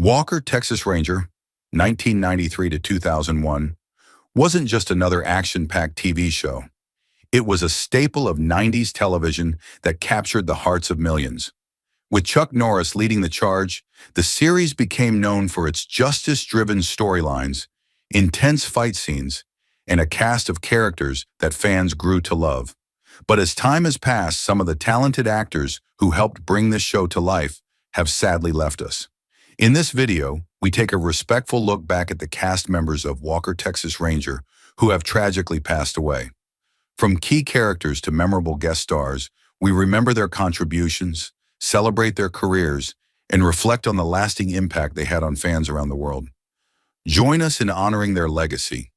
Walker, Texas Ranger, 1993 to 2001, wasn't just another action-packed TV show. It was a staple of 90s television that captured the hearts of millions. With Chuck Norris leading the charge, the series became known for its justice-driven storylines, intense fight scenes, and a cast of characters that fans grew to love. But as time has passed, some of the talented actors who helped bring this show to life have sadly left us. In this video, we take a respectful look back at the cast members of Walker, Texas Ranger who have tragically passed away. From key characters to memorable guest stars, we remember their contributions, celebrate their careers, and reflect on the lasting impact they had on fans around the world. Join us in honoring their legacy.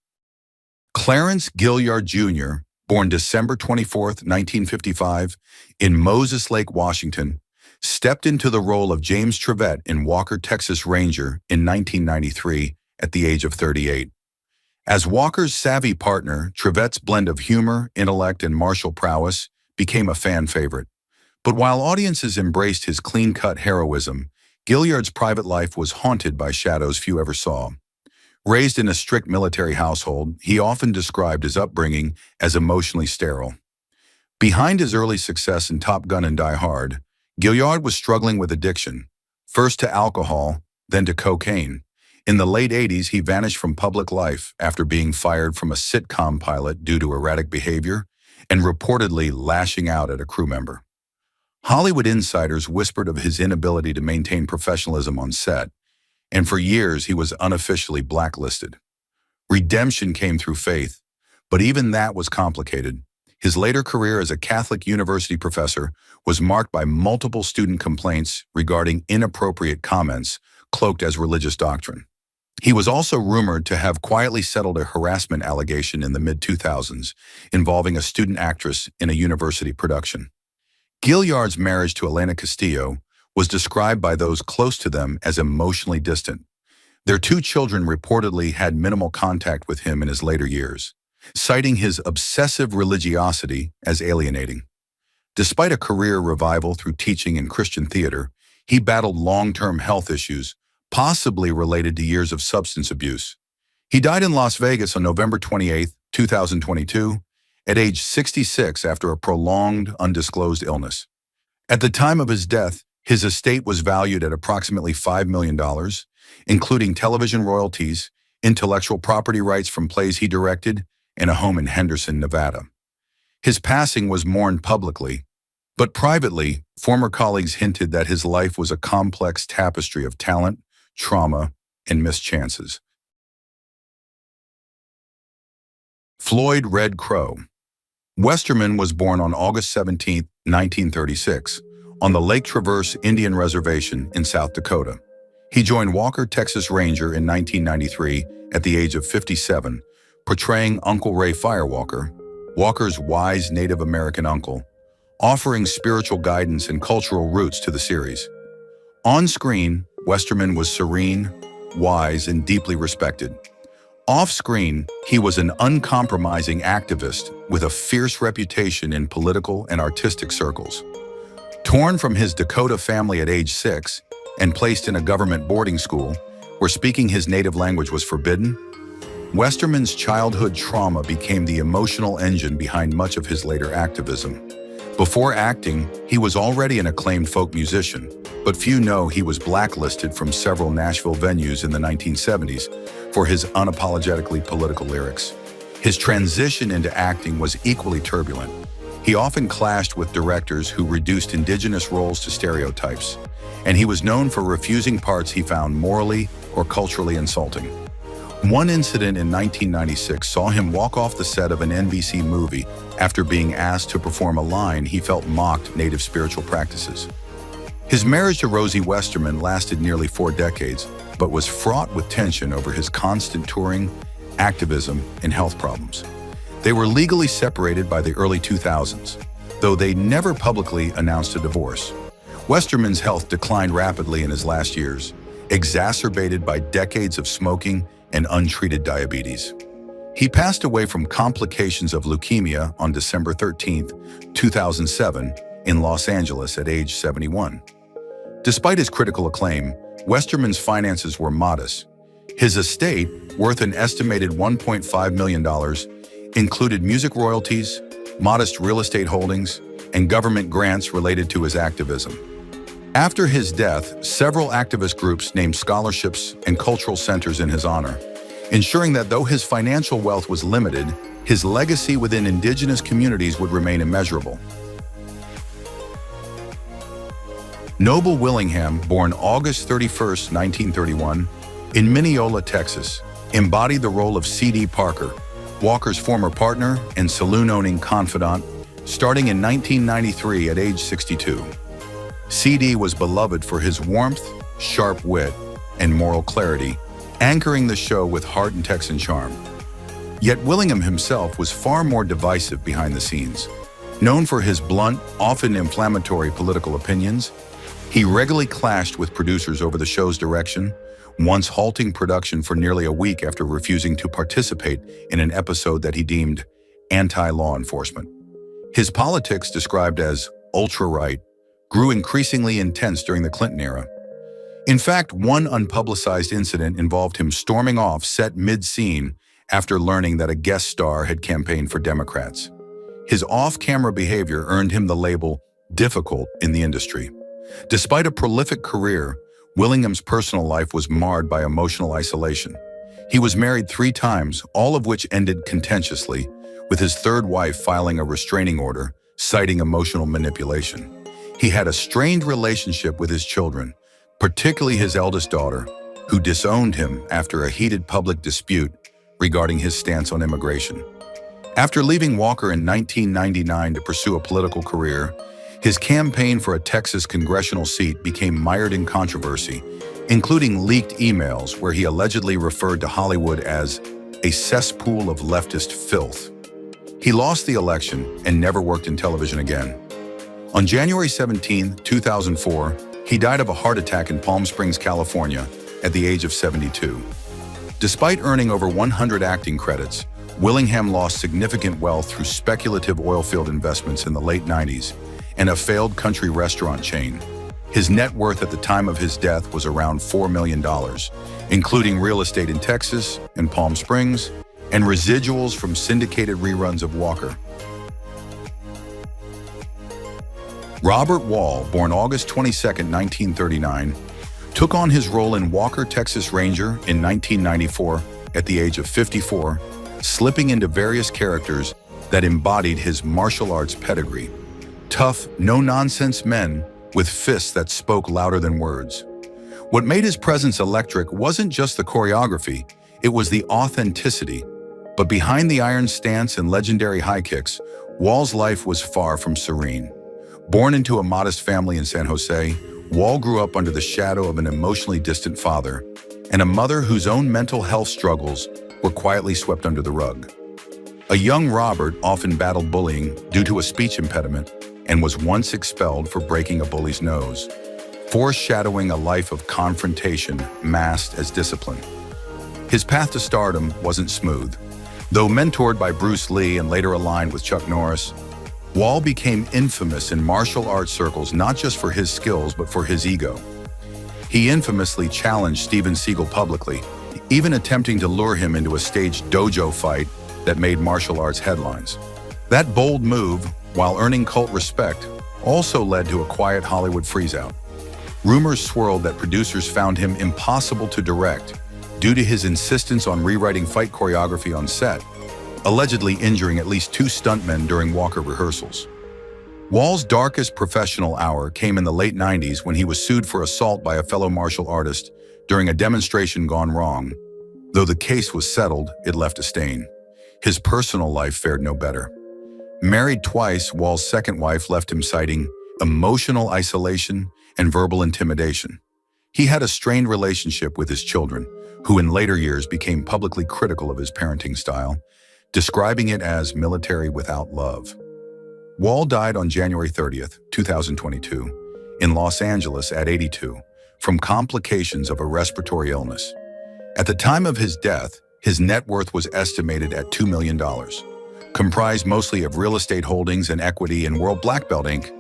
Clarence Gillyard Jr., born December 24, 1955, in Moses Lake, Washington, stepped into the role of James Trevette in Walker, Texas Ranger in 1993 at the age of 38. As Walker's savvy partner, Trevette's blend of humor, intellect, and martial prowess became a fan favorite. But while audiences embraced his clean-cut heroism, Gilliard's private life was haunted by shadows few ever saw. Raised in a strict military household, he often described his upbringing as emotionally sterile. Behind his early success in Top Gun and Die Hard, Gilliard was struggling with addiction, first to alcohol, then to cocaine. In the late 80s, he vanished from public life after being fired from a sitcom pilot due to erratic behavior and reportedly lashing out at a crew member. Hollywood insiders whispered of his inability to maintain professionalism on set, and for years he was unofficially blacklisted. Redemption came through faith, but even that was complicated. His later career as a Catholic university professor was marked by multiple student complaints regarding inappropriate comments cloaked as religious doctrine. He was also rumored to have quietly settled a harassment allegation in the mid-2000s involving a student actress in a university production. Gilliard's marriage to Elena Castillo was described by those close to them as emotionally distant. Their two children reportedly had minimal contact with him in his later years, citing his obsessive religiosity as alienating. Despite a career revival through teaching in Christian theater, he battled long-term health issues, possibly related to years of substance abuse. He died in Las Vegas on November 28, 2022, at age 66 after a prolonged, undisclosed illness. At the time of his death, his estate was valued at approximately $5 million, including television royalties, intellectual property rights from plays he directed, and a home in Henderson, Nevada. His passing was mourned publicly, but privately, former colleagues hinted that his life was a complex tapestry of talent, trauma, and mischances. Floyd Red Crow. Westerman was born on August 17, 1936, on the Lake Traverse Indian Reservation in South Dakota. He joined Walker, Texas Ranger in 1993 at the age of 57, portraying Uncle Ray Firewalker, Walker's wise Native American uncle, offering spiritual guidance and cultural roots to the series. On screen, Westerman was serene, wise, and deeply respected. Off-screen, he was an uncompromising activist with a fierce reputation in political and artistic circles. Torn from his Dakota family at age 6 and placed in a government boarding school where speaking his native language was forbidden, Westerman's childhood trauma became the emotional engine behind much of his later activism. Before acting, he was already an acclaimed folk musician, but few know he was blacklisted from several Nashville venues in the 1970s for his unapologetically political lyrics. His transition into acting was equally turbulent. He often clashed with directors who reduced indigenous roles to stereotypes, and he was known for refusing parts he found morally or culturally insulting. One incident in 1996 saw him walk off the set of an NBC movie after being asked to perform a line he felt mocked Native spiritual practices. His marriage to Rosie Westerman lasted nearly 4 decades, but was fraught with tension over his constant touring, activism, and health problems. They were legally separated by the early 2000s, though they never publicly announced a divorce. Westerman's health declined rapidly in his last years, exacerbated by decades of smoking and untreated diabetes. He passed away from complications of leukemia on December 13, 2007, in Los Angeles at age 71. Despite his critical acclaim, Westerman's finances were modest. His estate, worth an estimated $1.5 million, included music royalties, modest real estate holdings, and government grants related to his activism. After his death, several activist groups named scholarships and cultural centers in his honor, ensuring that though his financial wealth was limited, his legacy within indigenous communities would remain immeasurable. Noble Willingham, born August 31, 1931, in Mineola, Texas, embodied the role of C.D. Parker, Walker's former partner and saloon-owning confidant, starting in 1993 at age 62. C.D. was beloved for his warmth, sharp wit, and moral clarity, anchoring the show with heart and Texan charm. Yet Willingham himself was far more divisive behind the scenes. Known for his blunt, often inflammatory political opinions, he regularly clashed with producers over the show's direction, once halting production for nearly a week after refusing to participate in an episode that he deemed anti-law enforcement. His politics, described as ultra-right, grew increasingly intense during the Clinton era. In fact, one unpublicized incident involved him storming off set mid-scene after learning that a guest star had campaigned for Democrats. His off-camera behavior earned him the label difficult in the industry. Despite a prolific career, Willingham's personal life was marred by emotional isolation. He was married 3 times, all of which ended contentiously, with his third wife filing a restraining order, citing emotional manipulation. He had a strained relationship with his children, particularly his eldest daughter, who disowned him after a heated public dispute regarding his stance on immigration. After leaving Walker in 1999 to pursue a political career, his campaign for a Texas congressional seat became mired in controversy, including leaked emails where he allegedly referred to Hollywood as a cesspool of leftist filth. He lost the election and never worked in television again. On January 17, 2004, he died of a heart attack in Palm Springs, California, at the age of 72. Despite earning over 100 acting credits, Willingham lost significant wealth through speculative oilfield investments in the late 90s and a failed country restaurant chain. His net worth at the time of his death was around $4 million, including real estate in Texas and Palm Springs, and residuals from syndicated reruns of Walker. Robert Wall, born August 22, 1939, took on his role in Walker, Texas Ranger in 1994 at the age of 54, slipping into various characters that embodied his martial arts pedigree. Tough, no-nonsense men with fists that spoke louder than words. What made his presence electric wasn't just the choreography, it was the authenticity. But behind the iron stance and legendary high kicks, Wall's life was far from serene. Born into a modest family in San Jose, Wall grew up under the shadow of an emotionally distant father and a mother whose own mental health struggles were quietly swept under the rug. A young Robert often battled bullying due to a speech impediment and was once expelled for breaking a bully's nose, foreshadowing a life of confrontation masked as discipline. His path to stardom wasn't smooth. Though mentored by Bruce Lee and later aligned with Chuck Norris, Wall became infamous in martial arts circles not just for his skills but for his ego. He infamously challenged Steven Seagal publicly, even attempting to lure him into a staged dojo fight that made martial arts headlines. That bold move, while earning cult respect, also led to a quiet Hollywood freeze-out. Rumors swirled that producers found him impossible to direct due to his insistence on rewriting fight choreography on set, allegedly injuring at least 2 stuntmen during Walker rehearsals. Wall's darkest professional hour came in the late 90s when he was sued for assault by a fellow martial artist during a demonstration gone wrong. Though the case was settled, it left a stain. His personal life fared no better. Married twice, Wall's second wife left him citing emotional isolation and verbal intimidation. He had a strained relationship with his children, who in later years became publicly critical of his parenting style, describing it as military without love. Wall died on January 30th, 2022, in Los Angeles at 82, from complications of a respiratory illness. At the time of his death, his net worth was estimated at $2 million, comprised mostly of real estate holdings and equity in World Black Belt Inc.,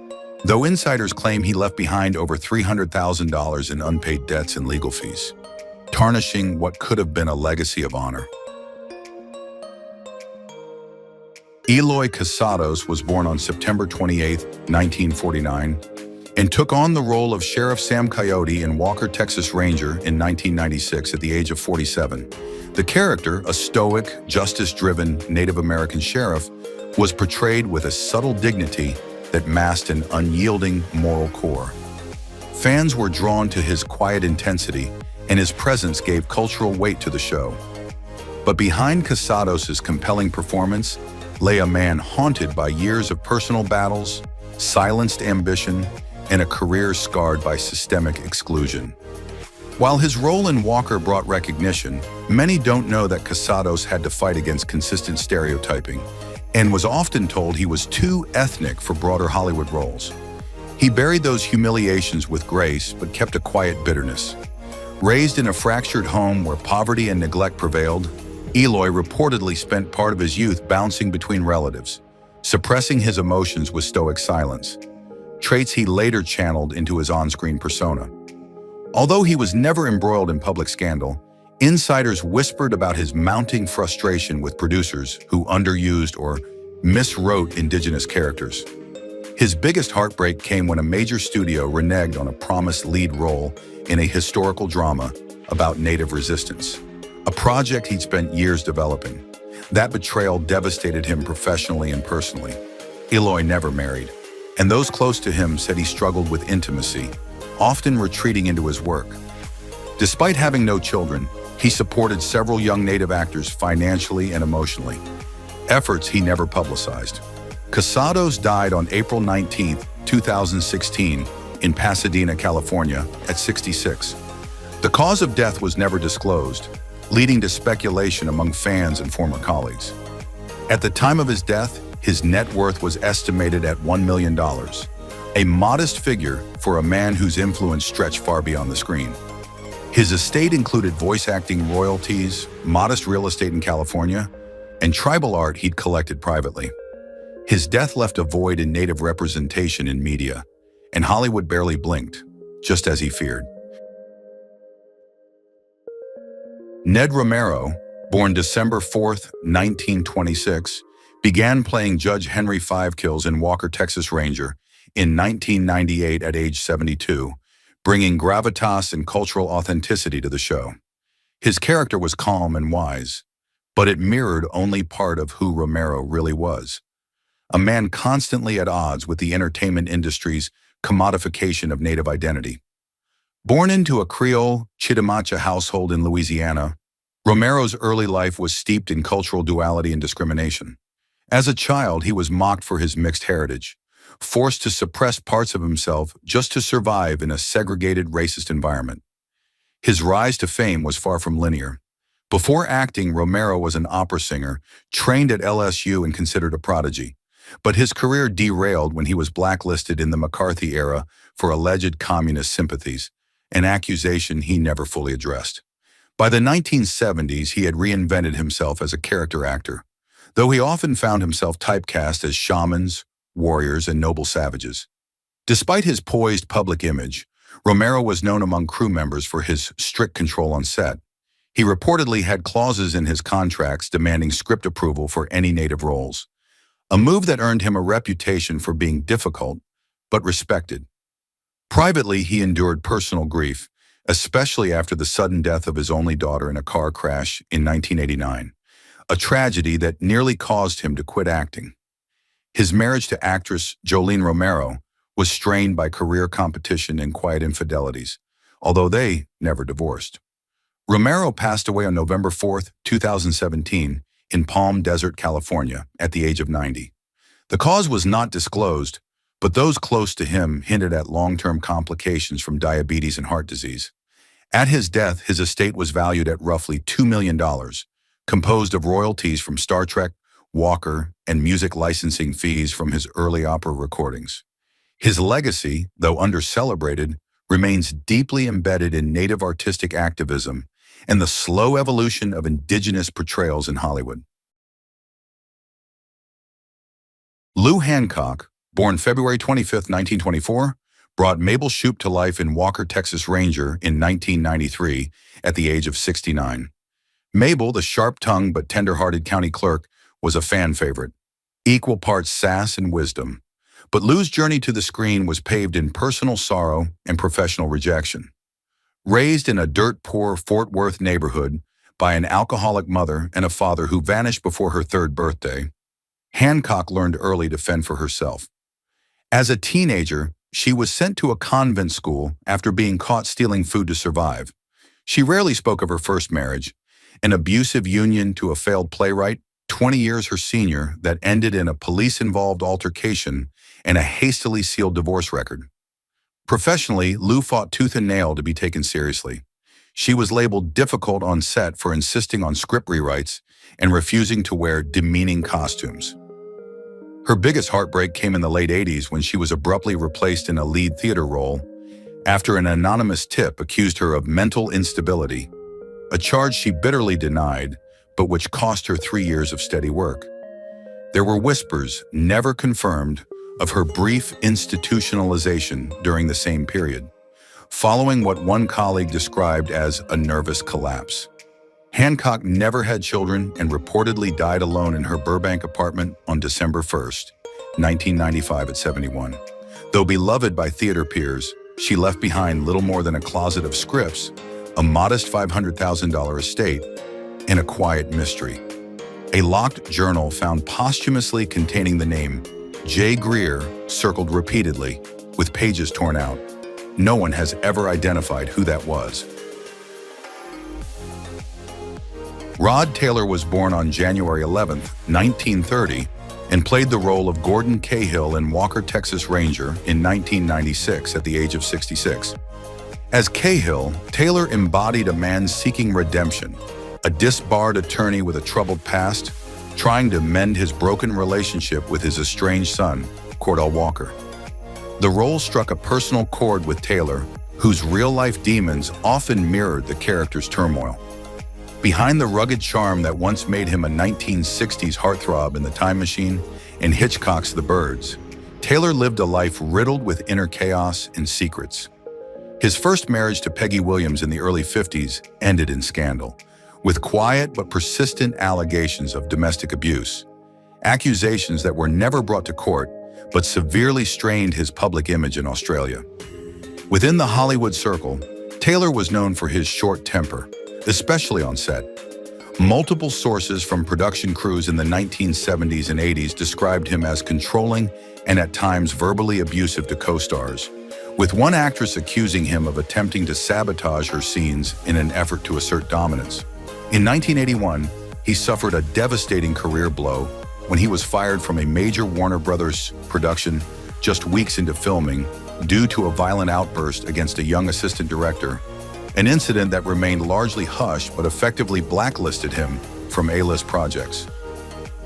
though insiders claim he left behind over $300,000 in unpaid debts and legal fees, tarnishing what could have been a legacy of honor. Eloy Casados was born on September 28, 1949, and took on the role of Sheriff Sam Coyote in Walker, Texas Ranger in 1996 at the age of 47. The character, a stoic, justice-driven Native American sheriff, was portrayed with a subtle dignity that masked an unyielding moral core. Fans were drawn to his quiet intensity, and his presence gave cultural weight to the show. But behind Casados' compelling performance lay a man haunted by years of personal battles, silenced ambition, and a career scarred by systemic exclusion. While his role in Walker brought recognition, many don't know that Casados had to fight against consistent stereotyping and was often told he was too ethnic for broader Hollywood roles. He buried those humiliations with grace but kept a quiet bitterness. Raised in a fractured home where poverty and neglect prevailed, Eloy reportedly spent part of his youth bouncing between relatives, suppressing his emotions with stoic silence, traits he later channeled into his on-screen persona. Although he was never embroiled in public scandal, insiders whispered about his mounting frustration with producers who underused or miswrote indigenous characters. His biggest heartbreak came when a major studio reneged on a promised lead role in a historical drama about Native resistance, a project he'd spent years developing. That betrayal devastated him professionally and personally. Eloy never married, and those close to him said he struggled with intimacy, often retreating into his work. Despite having no children, he supported several young Native actors financially and emotionally, efforts he never publicized. Casados died on April 19, 2016, in Pasadena, California, at 66. The cause of death was never disclosed, leading to speculation among fans and former colleagues. At the time of his death, his net worth was estimated at $1 million, a modest figure for a man whose influence stretched far beyond the screen. His estate included voice acting royalties, modest real estate in California, and tribal art he'd collected privately. His death left a void in Native representation in media, and Hollywood barely blinked, just as he feared. Ned Romero, born December 4, 1926, began playing Judge Henry Fivekills in Walker, Texas Ranger in 1998 at age 72, bringing gravitas and cultural authenticity to the show. His character was calm and wise, but it mirrored only part of who Romero really was. A man constantly at odds with the entertainment industry's commodification of Native identity. Born into a Creole Chitimacha household in Louisiana, Romero's early life was steeped in cultural duality and discrimination. As a child, he was mocked for his mixed heritage, forced to suppress parts of himself just to survive in a segregated, racist environment. His rise to fame was far from linear. Before acting, Romero was an opera singer, trained at LSU and considered a prodigy. But his career derailed when he was blacklisted in the McCarthy era for alleged communist sympathies, an accusation he never fully addressed. By the 1970s, he had reinvented himself as a character actor, though he often found himself typecast as shamans, warriors, and noble savages. Despite his poised public image, Romero was known among crew members for his strict control on set. He reportedly had clauses in his contracts demanding script approval for any Native roles, a move that earned him a reputation for being difficult, but respected. Privately, he endured personal grief, especially after the sudden death of his only daughter in a car crash in 1989, a tragedy that nearly caused him to quit acting. His marriage to actress Jolene Romero was strained by career competition and quiet infidelities, although they never divorced. Romero passed away on November 4, 2017, in Palm Desert, California, at the age of 90. The cause was not disclosed, but those close to him hinted at long-term complications from diabetes and heart disease. At his death, his estate was valued at roughly $2 million, composed of royalties from Star Trek, Walker, and music licensing fees from his early opera recordings. His legacy, though under-celebrated, remains deeply embedded in Native artistic activism and the slow evolution of indigenous portrayals in Hollywood. Lou Hancock, born February 25, 1924, brought Mabel Shoup to life in Walker, Texas Ranger in 1993 at the age of 69. Mabel, the sharp-tongued but tender-hearted county clerk, was a fan favorite, equal parts sass and wisdom. But Lou's journey to the screen was paved in personal sorrow and professional rejection. Raised in a dirt-poor Fort Worth neighborhood by an alcoholic mother and a father who vanished before her third birthday, Hancock learned early to fend for herself. As a teenager, she was sent to a convent school after being caught stealing food to survive. She rarely spoke of her first marriage, an abusive union to a failed playwright, 20 years her senior, that ended in a police-involved altercation and a hastily sealed divorce record. Professionally, Lou fought tooth and nail to be taken seriously. She was labeled difficult on set for insisting on script rewrites and refusing to wear demeaning costumes. Her biggest heartbreak came in the late 80s when she was abruptly replaced in a lead theater role after an anonymous tip accused her of mental instability, a charge she bitterly denied, but which cost her 3 years of steady work. There were whispers, never confirmed, of her brief institutionalization during the same period, following what one colleague described as a nervous collapse. Hancock never had children and reportedly died alone in her Burbank apartment on December 1, 1995 at 71. Though beloved by theater peers, she left behind little more than a closet of scripts, a modest $500,000 estate, and a quiet mystery. A locked journal found posthumously containing the name J. Greer circled repeatedly, with pages torn out. No one has ever identified who that was. Rod Taylor was born on January 11, 1930, and played the role of Gordon Cahill in Walker, Texas Ranger in 1996 at the age of 66. As Cahill, Taylor embodied a man seeking redemption, a disbarred attorney with a troubled past, trying to mend his broken relationship with his estranged son, Cordell Walker. The role struck a personal chord with Taylor, whose real-life demons often mirrored the character's turmoil. Behind the rugged charm that once made him a 1960s heartthrob in The Time Machine and Hitchcock's The Birds, Taylor lived a life riddled with inner chaos and secrets. His first marriage to Peggy Williams in the early 50s ended in scandal, with quiet but persistent allegations of domestic abuse, accusations that were never brought to court but severely strained his public image in Australia. Within the Hollywood circle, Taylor was known for his short temper, especially on set. Multiple sources from production crews in the 1970s and 80s described him as controlling and at times verbally abusive to co-stars, with one actress accusing him of attempting to sabotage her scenes in an effort to assert dominance. In 1981, he suffered a devastating career blow when he was fired from a major Warner Brothers production just weeks into filming due to a violent outburst against a young assistant director, an incident that remained largely hushed but effectively blacklisted him from A-list projects.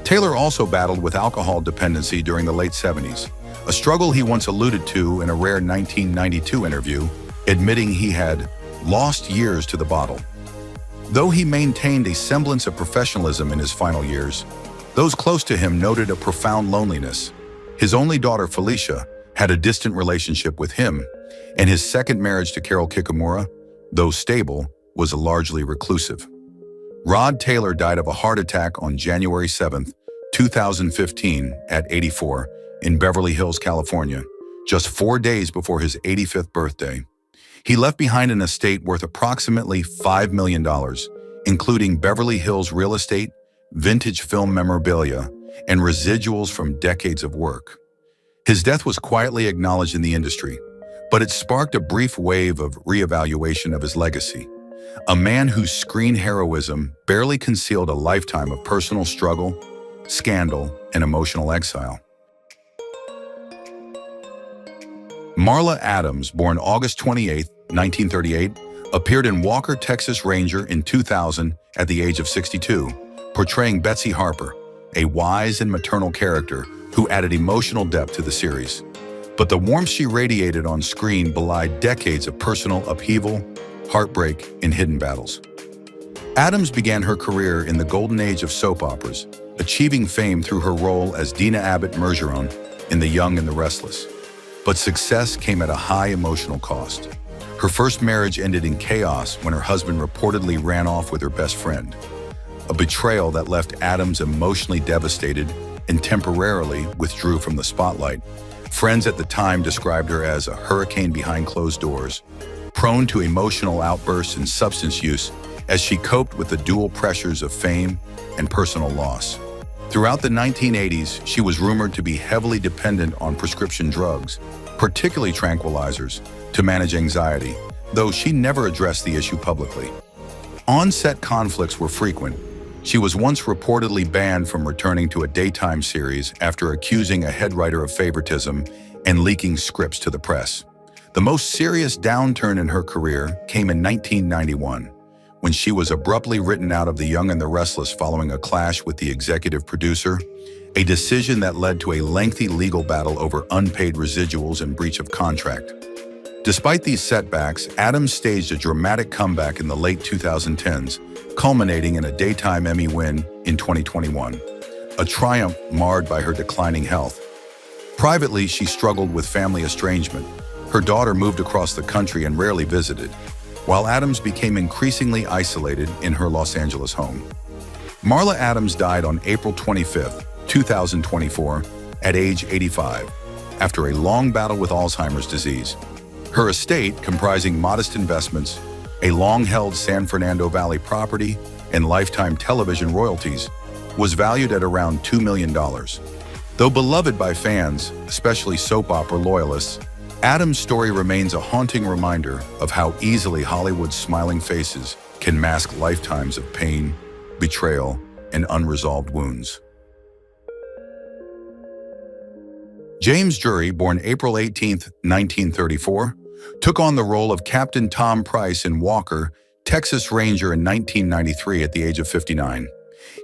Taylor also battled with alcohol dependency during the late 70s, a struggle he once alluded to in a rare 1992 interview, admitting he had lost years to the bottle. Though he maintained a semblance of professionalism in his final years, those close to him noted a profound loneliness. His only daughter, Felicia, had a distant relationship with him, and his second marriage to Carol Kikamura, though stable, was largely reclusive. Rod Taylor died of a heart attack on January 7, 2015, at 84, in Beverly Hills, California, just 4 days before his 85th birthday. He left behind an estate worth approximately $5 million, including Beverly Hills real estate, vintage film memorabilia, and residuals from decades of work. His death was quietly acknowledged in the industry, but it sparked a brief wave of reevaluation of his legacy. A man whose screen heroism barely concealed a lifetime of personal struggle, scandal, and emotional exile. Marla Adams, born August 28, 1938, appeared in Walker, Texas Ranger in 2000 at the age of 62, portraying Betsy Harper, a wise and maternal character who added emotional depth to the series. But the warmth she radiated on screen belied decades of personal upheaval, heartbreak, and hidden battles. Adams began her career in the golden age of soap operas, achieving fame through her role as Dina Abbott Mergeron in The Young and the Restless. But success came at a high emotional cost. Her first marriage ended in chaos when her husband reportedly ran off with her best friend, a betrayal that left Adams emotionally devastated and temporarily withdrew from the spotlight. Friends at the time described her as a hurricane behind closed doors, prone to emotional outbursts and substance use as she coped with the dual pressures of fame and personal loss. Throughout the 1980s, she was rumored to be heavily dependent on prescription drugs, particularly tranquilizers, to manage anxiety, though she never addressed the issue publicly. On-set conflicts were frequent. She was once reportedly banned from returning to a daytime series after accusing a head writer of favoritism and leaking scripts to the press. The most serious downturn in her career came in 1991, when she was abruptly written out of The Young and the Restless following a clash with the executive producer, a decision that led to a lengthy legal battle over unpaid residuals and breach of contract. Despite these setbacks, Adams staged a dramatic comeback in the late 2010s, culminating in a Daytime Emmy win in 2021, a triumph marred by her declining health. Privately, she struggled with family estrangement. Her daughter moved across the country and rarely visited, while Adams became increasingly isolated in her Los Angeles home. Marla Adams died on April 25, 2024, at age 85, after a long battle with Alzheimer's disease. Her estate, comprising modest investments, a long-held San Fernando Valley property, and lifetime television royalties, was valued at around $2 million. Though beloved by fans, especially soap opera loyalists, Adams' story remains a haunting reminder of how easily Hollywood's smiling faces can mask lifetimes of pain, betrayal, and unresolved wounds. James Jury, born April 18, 1934, took on the role of Captain Tom Price in Walker, Texas Ranger in 1993 at the age of 59.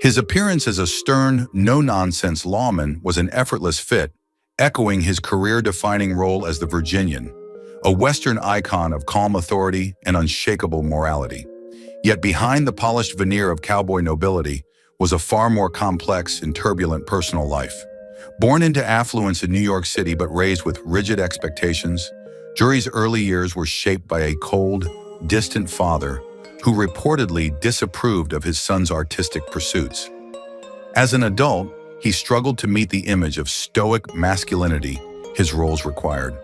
His appearance as a stern, no-nonsense lawman was an effortless fit, echoing his career-defining role as the Virginian, a Western icon of calm authority and unshakable morality. Yet behind the polished veneer of cowboy nobility was a far more complex and turbulent personal life. Born into affluence in New York City but raised with rigid expectations, Jury's early years were shaped by a cold, distant father who reportedly disapproved of his son's artistic pursuits. As an adult, he struggled to meet the image of stoic masculinity his roles required.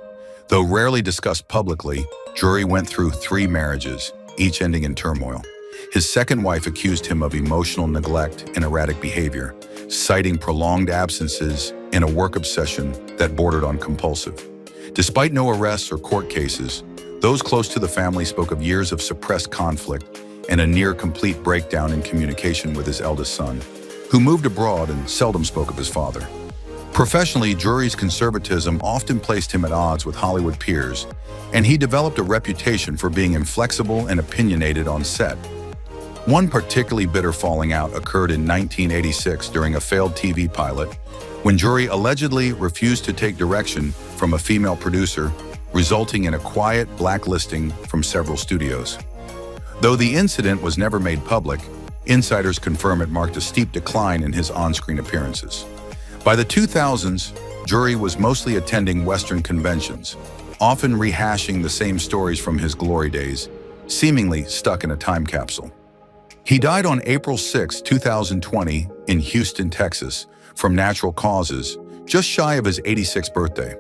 Though rarely discussed publicly, Jury went through 3 marriages, each ending in turmoil. His second wife accused him of emotional neglect and erratic behavior, citing prolonged absences and a work obsession that bordered on compulsive. Despite no arrests or court cases, those close to the family spoke of years of suppressed conflict and a near-complete breakdown in communication with his eldest son, who moved abroad and seldom spoke of his father. Professionally, Jury's conservatism often placed him at odds with Hollywood peers, and he developed a reputation for being inflexible and opinionated on set. One particularly bitter falling out occurred in 1986 during a failed TV pilot, when Jury allegedly refused to take direction from a female producer, resulting in a quiet blacklisting from several studios. Though the incident was never made public, insiders confirm it marked a steep decline in his on-screen appearances. By the 2000s, Jury was mostly attending Western conventions, often rehashing the same stories from his glory days, seemingly stuck in a time capsule. He died on April 6, 2020, in Houston, Texas, from natural causes, just shy of his 86th birthday.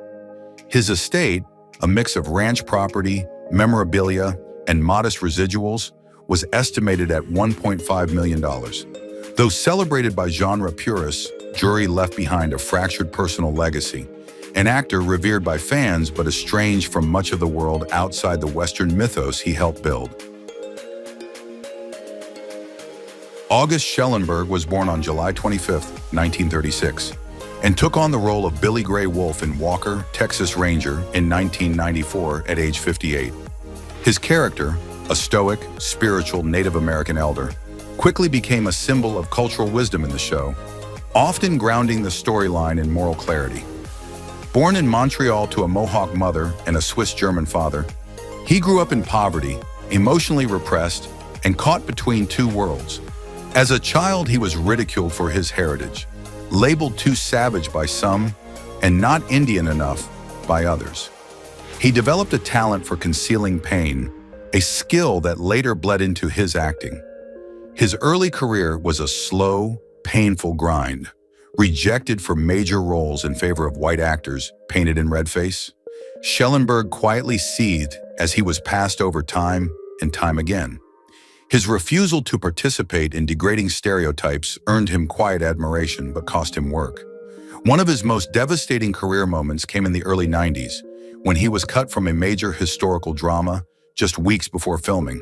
His estate, a mix of ranch property, memorabilia, and modest residuals, was estimated at $1.5 million. Though celebrated by genre purists, Jury left behind a fractured personal legacy, an actor revered by fans but estranged from much of the world outside the Western mythos he helped build. August Shelonburgg was born on July 25, 1936, and took on the role of Billy Gray Wolf in Walker, Texas Ranger in 1994 at age 58. His character, a stoic, spiritual Native American elder, quickly became a symbol of cultural wisdom in the show, often grounding the storyline in moral clarity. Born in Montreal to a Mohawk mother and a Swiss-German father, he grew up in poverty, emotionally repressed, and caught between two worlds. As a child, he was ridiculed for his heritage, labeled too savage by some, and not Indian enough by others. He developed a talent for concealing pain, a skill that later bled into his acting. His early career was a slow, painful grind, rejected for major roles in favor of white actors painted in red face. Shelonburgg quietly seethed as he was passed over time and time again. His refusal to participate in degrading stereotypes earned him quiet admiration but cost him work. One of his most devastating career moments came in the early 90s, when he was cut from a major historical drama just weeks before filming.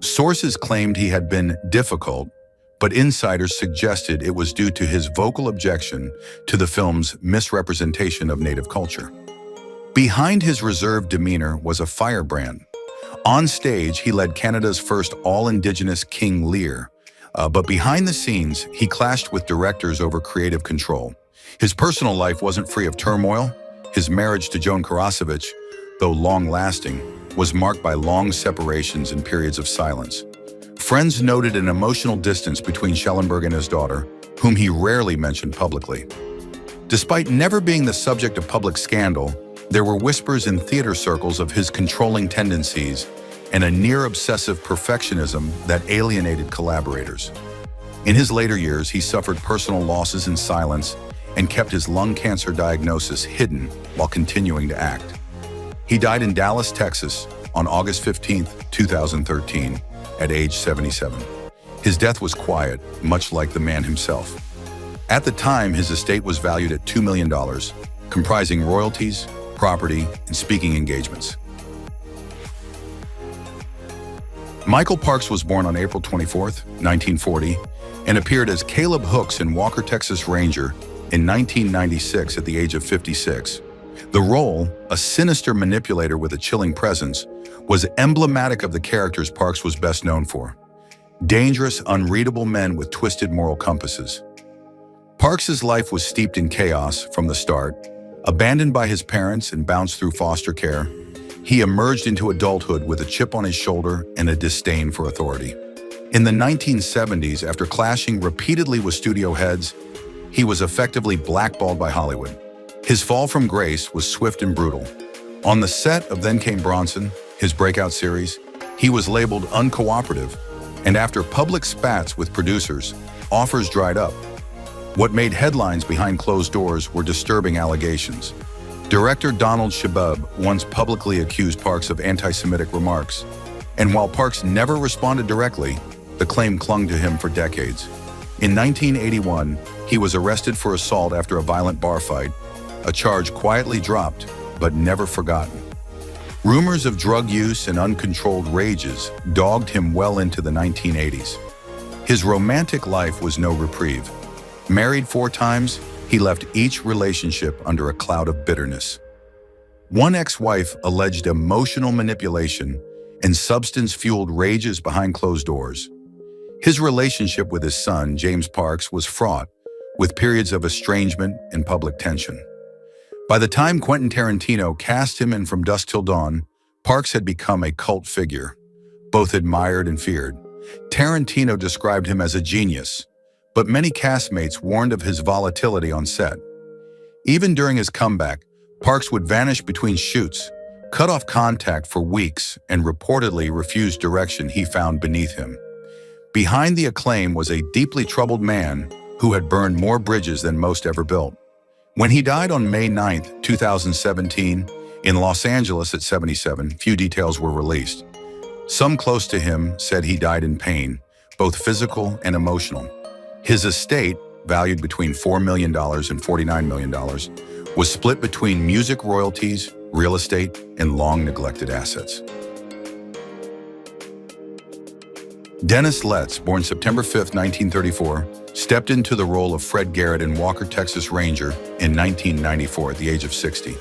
Sources claimed he had been difficult, but insiders suggested it was due to his vocal objection to the film's misrepresentation of Native culture. Behind his reserved demeanor was a firebrand. On stage, he led Canada's first all-Indigenous King Lear, but behind the scenes, he clashed with directors over creative control. His personal life wasn't free of turmoil. His marriage to Joan Karasevich, though long-lasting, was marked by long separations and periods of silence. Friends noted an emotional distance between Shelonburgg and his daughter, whom he rarely mentioned publicly. Despite never being the subject of public scandal, there were whispers in theater circles of his controlling tendencies and a near-obsessive perfectionism that alienated collaborators. In his later years, he suffered personal losses in silence and kept his lung cancer diagnosis hidden while continuing to act. He died in Dallas, Texas, on August 15, 2013, at age 77. His death was quiet, much like the man himself. At the time, his estate was valued at $2 million, comprising royalties, property, and speaking engagements. Michael Parks was born on April 24, 1940, and appeared as Caleb Hooks in Walker, Texas Ranger in 1996 at the age of 56. The role, a sinister manipulator with a chilling presence, was emblematic of the characters Parks was best known for. Dangerous, unreadable men with twisted moral compasses. Parks's life was steeped in chaos from the start. Abandoned by his parents and bounced through foster care, he emerged into adulthood with a chip on his shoulder and a disdain for authority. In the 1970s, after clashing repeatedly with studio heads, he was effectively blackballed by Hollywood. His fall from grace was swift and brutal. On the set of Then Came Bronson, his breakout series, he was labeled uncooperative, and after public spats with producers, offers dried up. What made headlines behind closed doors were disturbing allegations. Director Donald Shebub once publicly accused Parks of anti-Semitic remarks, and while Parks never responded directly, the claim clung to him for decades. In 1981, he was arrested for assault after a violent bar fight, a charge quietly dropped, but never forgotten. Rumors of drug use and uncontrolled rages dogged him well into the 1980s. His romantic life was no reprieve. Married 4 times, he left each relationship under a cloud of bitterness. One ex-wife alleged emotional manipulation and substance-fueled rages behind closed doors. His relationship with his son, James Parks, was fraught, with periods of estrangement and public tension. By the time Quentin Tarantino cast him in From Dusk Till Dawn, Parks had become a cult figure, both admired and feared. Tarantino described him as a genius, but many castmates warned of his volatility on set. Even during his comeback, Parks would vanish between shoots, cut off contact for weeks, and reportedly refuse direction he found beneath him. Behind the acclaim was a deeply troubled man who had burned more bridges than most ever built. When he died on May 9, 2017, in Los Angeles at 77, few details were released. Some close to him said he died in pain, both physical and emotional. His estate, valued between $4 million and $49 million, was split between music royalties, real estate, and long-neglected assets. Dennis Letts, born September 5, 1934, stepped into the role of Fred Garrett in Walker, Texas Ranger in 1994 at the age of 60.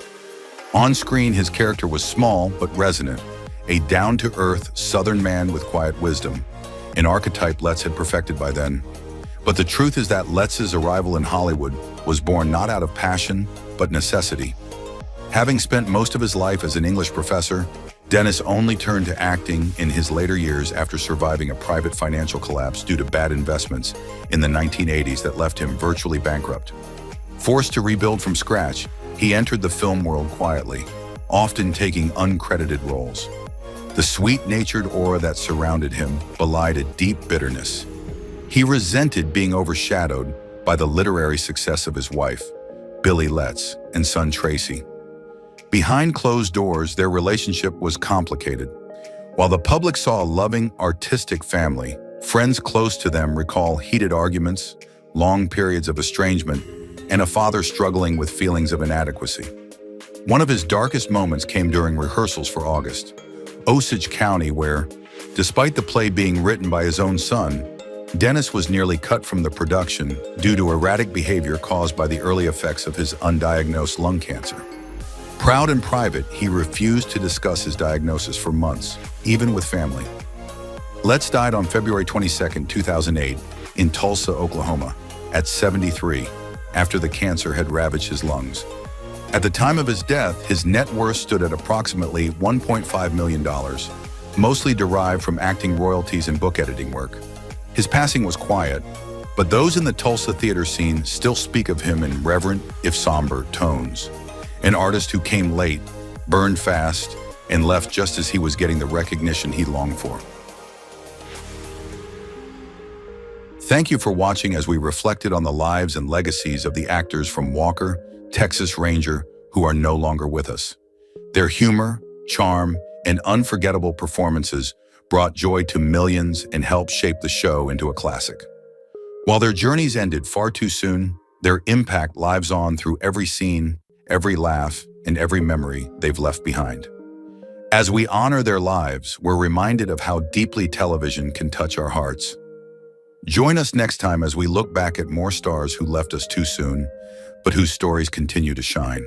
On screen, his character was small but resonant, a down-to-earth Southern man with quiet wisdom, an archetype Letts had perfected by then. But the truth is that Letts' arrival in Hollywood was born not out of passion, but necessity. Having spent most of his life as an English professor, Dennis only turned to acting in his later years after surviving a private financial collapse due to bad investments in the 1980s that left him virtually bankrupt. Forced to rebuild from scratch, He entered the film world quietly, often taking uncredited roles. The sweet-natured aura that surrounded him belied a deep bitterness. He resented being overshadowed by the literary success of his wife, Billy Letts, and son Tracy. Behind closed doors, their relationship was complicated. While the public saw a loving, artistic family, friends close to them recall heated arguments, long periods of estrangement, and a father struggling with feelings of inadequacy. One of his darkest moments came during rehearsals for August, Osage County, where, despite the play being written by his own son, Dennis was nearly cut from the production due to erratic behavior caused by the early effects of his undiagnosed lung cancer. Proud and private, he refused to discuss his diagnosis for months, even with family. Letts died on February 22, 2008, in Tulsa, Oklahoma, at 73, after the cancer had ravaged his lungs. At the time of his death, his net worth stood at approximately $1.5 million, mostly derived from acting royalties and book editing work. His passing was quiet, but those in the Tulsa theater scene still speak of him in reverent, if somber, tones. An artist who came late, burned fast, and left just as he was getting the recognition he longed for. Thank you for watching as we reflected on the lives and legacies of the actors from Walker, Texas Ranger, who are no longer with us. Their humor, charm, and unforgettable performances brought joy to millions and helped shape the show into a classic. While their journeys ended far too soon, their impact lives on through every scene, every laugh, and every memory they've left behind. As we honor their lives, we're reminded of how deeply television can touch our hearts. Join us next time as we look back at more stars who left us too soon, but whose stories continue to shine.